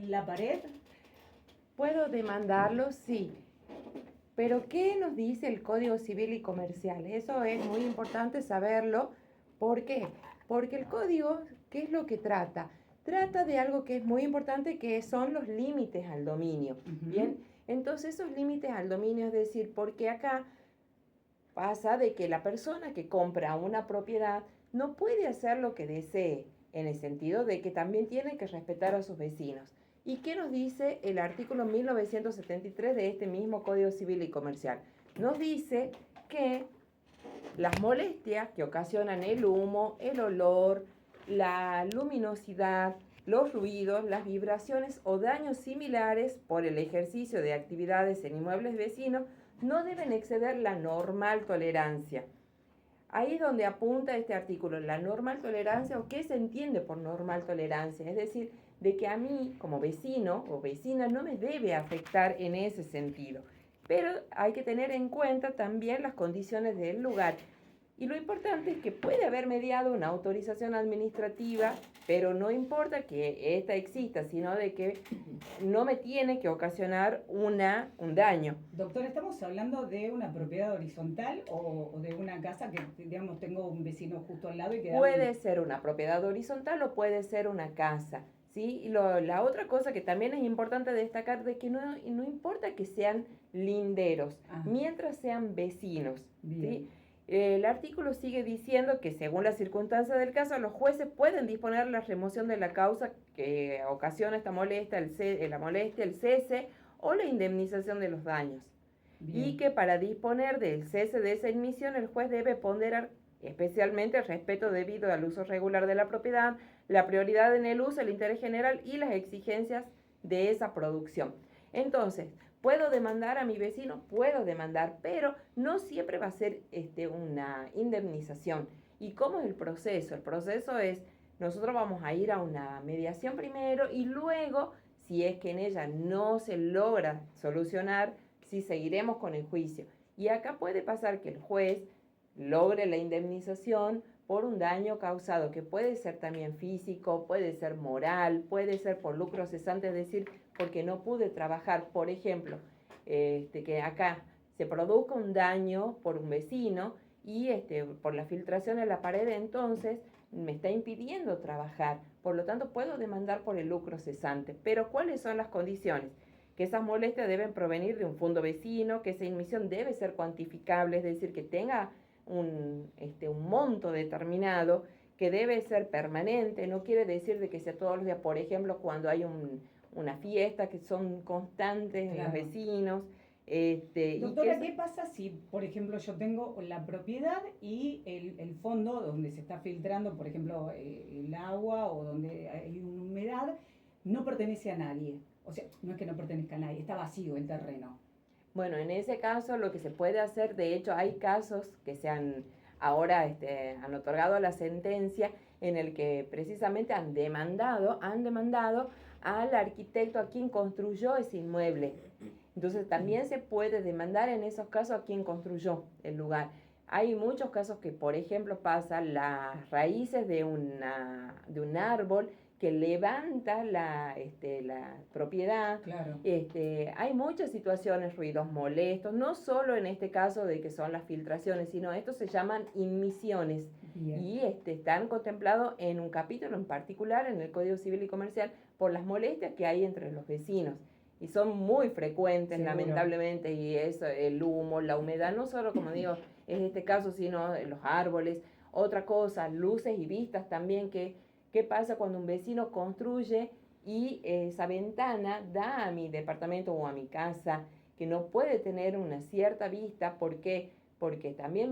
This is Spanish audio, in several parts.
en la pared? ¿Puedo demandarlo? Sí. Pero ¿qué nos dice el Código Civil y Comercial? Eso es muy importante saberlo. ¿Por qué? Porque el código, ¿qué es lo que trata? Trata de algo que es muy importante, que son los límites al dominio. Bien, entonces esos límites al dominio, es decir, porque acá pasa de que la persona que compra una propiedad no puede hacer lo que desee, en el sentido de que también tiene que respetar a sus vecinos. ¿Y qué nos dice el artículo 1973 de este mismo Código Civil y Comercial? Nos dice que las molestias que ocasionan el humo, el olor, la luminosidad, los ruidos, las vibraciones o daños similares por el ejercicio de actividades en inmuebles vecinos no deben exceder la normal tolerancia. Ahí es donde apunta este artículo, la normal tolerancia, o qué se entiende por normal tolerancia, es decir, de que a mí como vecino o vecina no me debe afectar en ese sentido. Pero hay que tener en cuenta también las condiciones del lugar. Y lo importante es que puede haber mediado una autorización administrativa, pero no importa que esta exista, sino de que no me tiene que ocasionar un daño. Doctor, ¿estamos hablando de una propiedad horizontal o de una casa que, digamos, tengo un vecino justo al lado y que... Puede ser una propiedad horizontal o puede ser una casa, ¿sí? Y la otra cosa que también es importante destacar de que no importa que sean linderos, mientras sean vecinos, ¿sí? El artículo sigue diciendo que según las circunstancias del caso, los jueces pueden disponer la remoción de la causa que ocasiona esta molestia, la molestia, el cese o la indemnización de los daños. Bien. Y que para disponer del cese de esa admisión, el juez debe ponderar especialmente el respeto debido al uso regular de la propiedad, la prioridad en el uso, el interés general y las exigencias de esa producción. Entonces, ¿puedo demandar a mi vecino? Puedo demandar, pero no siempre va a ser una indemnización. ¿Y cómo es el proceso? El proceso es, nosotros vamos a ir a una mediación primero y luego, si es que en ella no se logra solucionar, si seguiremos con el juicio. Y acá puede pasar que el juez logre la indemnización por un daño causado, que puede ser también físico, puede ser moral, puede ser por lucro cesante, es decir, porque no pude trabajar. Por ejemplo, que acá se produzca un daño por un vecino y por la filtración en la pared, entonces me está impidiendo trabajar. Por lo tanto, puedo demandar por el lucro cesante. Pero ¿cuáles son las condiciones? Que esas molestias deben provenir de un fondo vecino, que esa admisión debe ser cuantificable, es decir, que tenga un monto determinado, que debe ser permanente. No quiere decir de que sea todos los días, por ejemplo, cuando hay una fiesta, que son constantes, claro, los vecinos. Doctora, ¿qué pasa si, por ejemplo, yo tengo la propiedad y el fondo donde se está filtrando, por ejemplo, el agua o donde hay humedad, no pertenece a nadie? O sea, no es que no pertenezca a nadie, está vacío el terreno. Bueno, en ese caso lo que se puede hacer, de hecho hay casos que ahora han otorgado la sentencia en el que precisamente han demandado al arquitecto a quien construyó ese inmueble. Entonces también se puede demandar en esos casos a quien construyó el lugar. Hay muchos casos que, por ejemplo, pasan las raíces de un árbol que levanta la propiedad. Claro. Hay muchas situaciones, ruidos molestos, no solo en este caso de que son las filtraciones, sino estos se llaman inmisiones. Bien. Y están contemplados en un capítulo en particular en el Código Civil y Comercial por las molestias que hay entre los vecinos. Y son muy frecuentes, seguro, lamentablemente, y eso, el humo, la humedad, no solo, como digo, en este caso, sino los árboles. Otra cosa, luces y vistas también, ¿qué pasa cuando un vecino construye y esa ventana da a mi departamento o a mi casa, que no puede tener una cierta vista? ¿Por qué? Porque también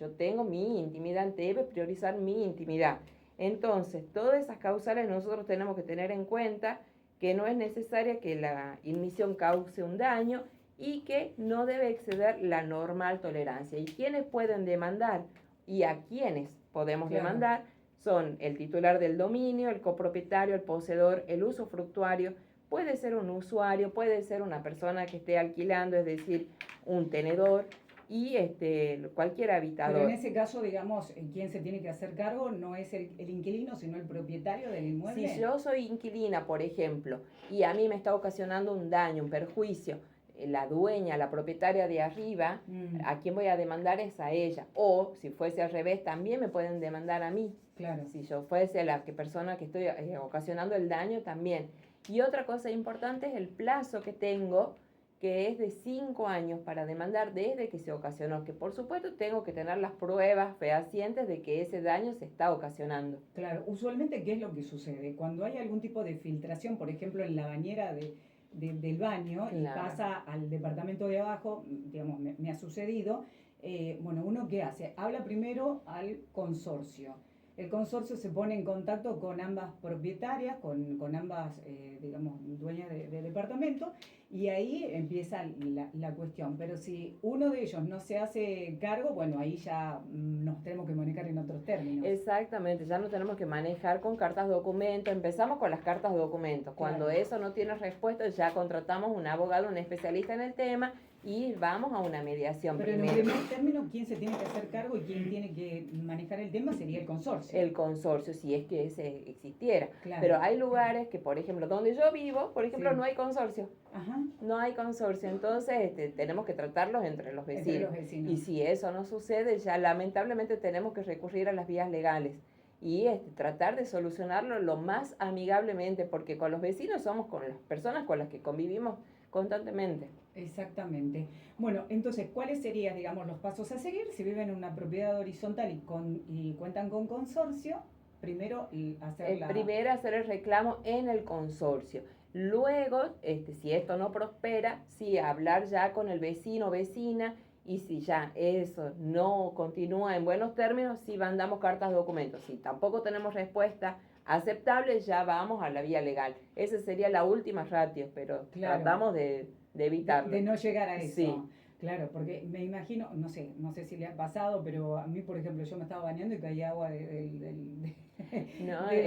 yo tengo mi intimidad, debe priorizar mi intimidad. Entonces, todas esas causales nosotros tenemos que tener en cuenta que no es necesaria que la inmisión cause un daño y que no debe exceder la normal tolerancia. ¿Y quiénes pueden demandar? ¿Y a quiénes podemos demandar? Son el titular del dominio, el copropietario, el poseedor, el usufructuario. Puede ser un usuario, puede ser una persona que esté alquilando, es decir, un tenedor. y cualquier habitador. Pero en ese caso, digamos, ¿quién se tiene que hacer cargo? No es el inquilino, sino el propietario del inmueble. Si yo soy inquilina, por ejemplo, y a mí me está ocasionando un daño, un perjuicio, la dueña, la propietaria de arriba, a quien voy a demandar es a ella. O si fuese al revés, también me pueden demandar a mí. Claro. Si yo fuese la persona que estoy ocasionando el daño, también. Y otra cosa importante es el plazo que tengo, que es de 5 años para demandar desde que se ocasionó, que por supuesto tengo que tener las pruebas fehacientes de que ese daño se está ocasionando. Claro, usualmente, ¿qué es lo que sucede? Cuando hay algún tipo de filtración, por ejemplo, en la bañera del baño, claro, y pasa al departamento de abajo, digamos, me ha sucedido, bueno, ¿uno qué hace? Habla primero al consorcio. El consorcio se pone en contacto con ambas propietarias, con ambas, digamos, dueñas de departamento, y ahí empieza la cuestión. Pero si uno de ellos no se hace cargo, bueno, ahí ya nos tenemos que manejar en otros términos. Exactamente, ya no tenemos que manejar con cartas documento. Empezamos con las cartas documentos. Cuando claro, eso no tiene respuesta, ya contratamos un abogado, un especialista en el tema, y vamos a una mediación. Pero primero, en el primer término, ¿quién se tiene que hacer cargo y quién tiene que manejar el tema? Sería el consorcio. El consorcio, si es que ese existiera. Claro. Pero hay lugares que, por ejemplo, donde yo vivo, por ejemplo, sí, no hay consorcio. Ajá. No hay consorcio, entonces tenemos que tratarlos entre los vecinos. Entre los vecinos. Y si eso no sucede, ya lamentablemente tenemos que recurrir a las vías legales y tratar de solucionarlo lo más amigablemente, porque con los vecinos somos con las personas con las que convivimos constantemente. Exactamente. Bueno, entonces, ¿cuáles serían, digamos, los pasos a seguir? Si viven en una propiedad horizontal y cuentan con consorcio, primero hacer el reclamo en el consorcio. Luego, si esto no prospera, sí, hablar ya con el vecino o vecina, y si ya eso no continúa en buenos términos, sí mandamos cartas documentos. Si tampoco tenemos respuesta aceptable, ya vamos a la vía legal. Esa sería la última ratio, pero claro, tratamos de evitarlo. De no llegar a eso. Sí. Claro, porque me imagino, no sé si le ha pasado, pero a mí, por ejemplo, yo me estaba bañando y caía agua de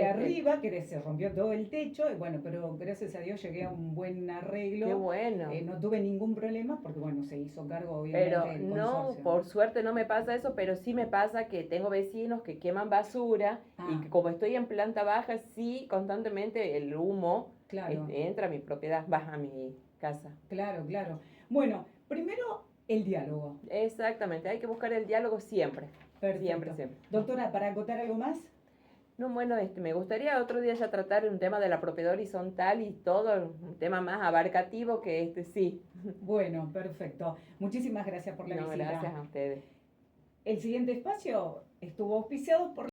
arriba, que se rompió todo el techo, y bueno, pero gracias a Dios llegué a un buen arreglo. Qué bueno. No tuve ningún problema porque, bueno, se hizo cargo, obviamente, pero del no, consorcio. Por suerte no me pasa eso, pero sí me pasa que tengo vecinos que queman basura y que como estoy en planta baja, sí, constantemente el humo claro, entra a mi propiedad, baja a mi casa. Claro, claro. Bueno, primero el diálogo. Exactamente, hay que buscar el diálogo siempre. Perfecto. Siempre, siempre. Doctora, ¿para acotar algo más? No, bueno, me gustaría otro día ya tratar un tema de la propiedad horizontal y todo, un tema más abarcativo que sí. Bueno, perfecto. Muchísimas gracias por la visita. Gracias a ustedes. El siguiente espacio estuvo auspiciado por